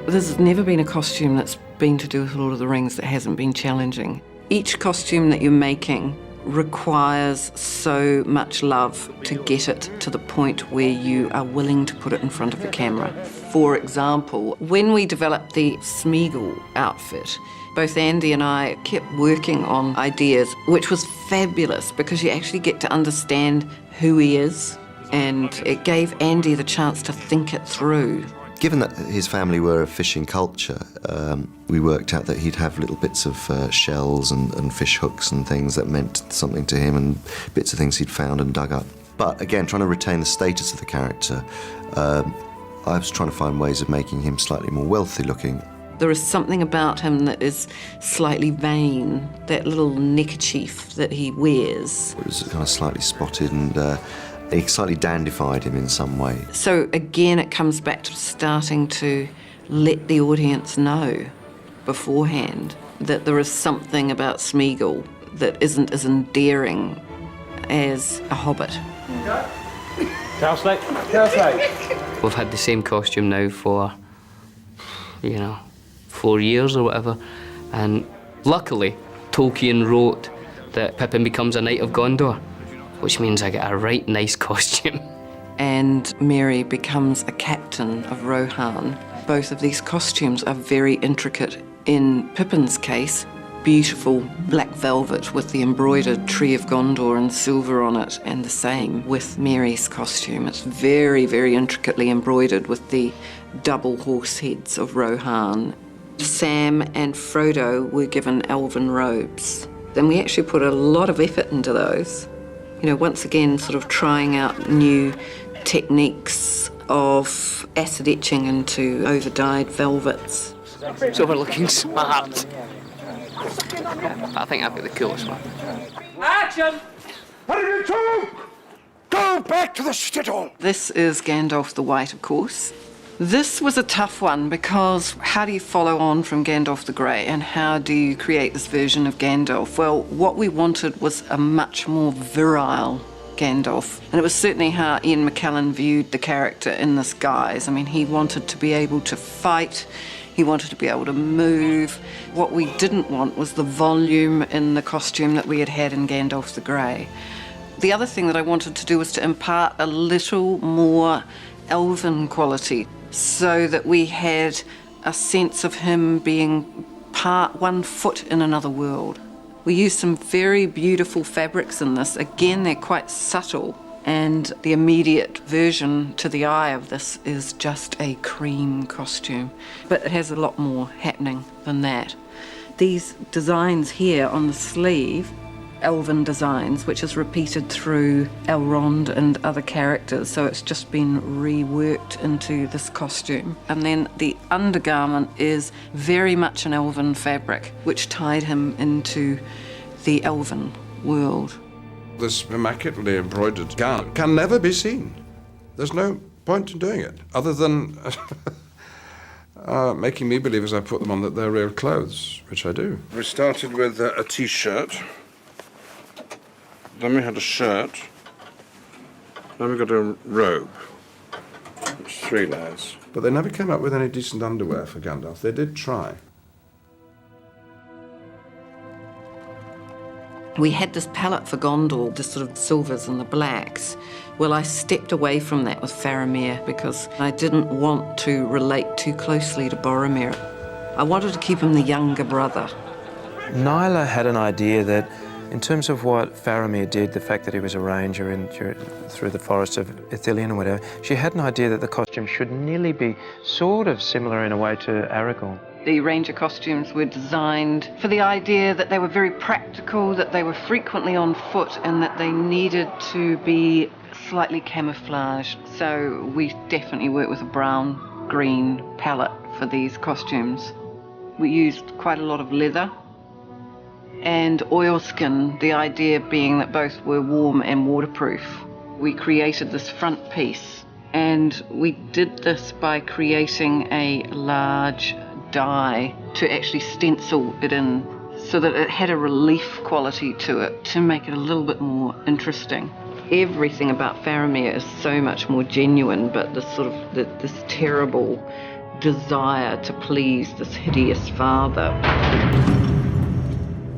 There's never been a costume that's been to do with Lord of the Rings that hasn't been challenging. Each costume that you're making requires so much love to get it to the point where you are willing to put it in front of the camera. For example, when we developed the Smeagol outfit, both Andy and I kept working on ideas, which was fabulous because you actually get to understand who he is, and it gave Andy the chance to think it through. Given that his family were a fishing culture, we worked out that he'd have little bits of shells and fish hooks and things that meant something to him, and bits of things he'd found and dug up. But again, trying to retain the status of the character, I was trying to find ways of making him slightly more wealthy looking. There is something about him that is slightly vain, that little neckerchief that he wears. It was kind of slightly spotted, and it slightly dandified him in some way. So again, it comes back to starting to let the audience know beforehand that there is something about Smeagol that isn't as endearing as a hobbit. Cowslate. We've had the same costume now for, 4 years or whatever, and luckily Tolkien wrote that Pippin becomes a Knight of Gondor, which means I get a right nice costume. And Merry becomes a captain of Rohan. Both of these costumes are very intricate. In Pippin's case, beautiful black velvet with the embroidered Tree of Gondor and silver on it, and the same with Merry's costume. It's very, very intricately embroidered with the double horse heads of Rohan. Sam and Frodo were given elven robes. Then we actually put a lot of effort into those. Once again, sort of trying out new techniques of acid etching into over-dyed velvets. So we're looking smart. I think I've got the coolest one. Action! What did you do? Go back to the shithole! This is Gandalf the White, of course. This was a tough one because how do you follow on from Gandalf the Grey, and how do you create this version of Gandalf? Well, what we wanted was a much more virile Gandalf, and it was certainly how Ian McKellen viewed the character in this guise. I mean, he wanted to be able to fight, he wanted to be able to move. What we didn't want was the volume in the costume that we had had in Gandalf the Grey. The other thing that I wanted to do was to impart a little more elven quality, so that we had a sense of him being part 1 foot in another world. We used some very beautiful fabrics in this. Again, they're quite subtle, and the immediate version to the eye of this is just a cream costume, but it has a lot more happening than that. These designs here on the sleeve, elven designs, which is repeated through Elrond and other characters, so it's just been reworked into this costume. And then the undergarment is very much an elven fabric, which tied him into the elven world. This immaculately embroidered gown can never be seen. There's no point in doing it, other than making me believe as I put them on that they're real clothes, which I do. We started with a T-shirt. Then we had a shirt, then we got a robe, which is 3 layers. But they never came up with any decent underwear for Gandalf. They did try. We had this palette for Gondor, the sort of silvers and the blacks. Well, I stepped away from that with Faramir because I didn't want to relate too closely to Boromir. I wanted to keep him the younger brother. Nyla had an idea that in terms of what Faramir did, the fact that he was a ranger through the forest of Ithilien or whatever, she had an idea that the costume should nearly be sort of similar in a way to Aragorn. The ranger costumes were designed for the idea that they were very practical, that they were frequently on foot, and that they needed to be slightly camouflaged. So we definitely worked with a brown-green palette for these costumes. We used quite a lot of leather and oilskin, the idea being that both were warm and waterproof. We created this front piece, and we did this by creating a large die to actually stencil it in so that it had a relief quality to it to make it a little bit more interesting. Everything about Faramir is so much more genuine, but this sort of this terrible desire to please this hideous father.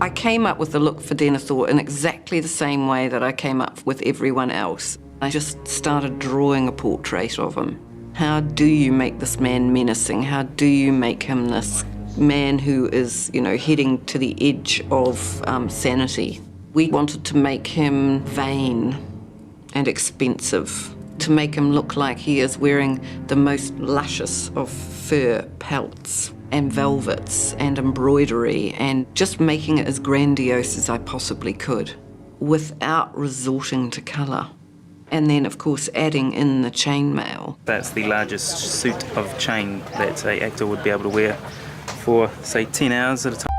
I came up with the look for Denethor in exactly the same way that I came up with everyone else. I just started drawing a portrait of him. How do you make this man menacing? How do you make him this man who is, heading to the edge of sanity? We wanted to make him vain and expensive, to make him look like he is wearing the most luscious of fur pelts and velvets and embroidery, and just making it as grandiose as I possibly could without resorting to colour. And then, of course, adding in the chainmail. That's the largest suit of chain that an actor would be able to wear for, say, 10 hours at a time.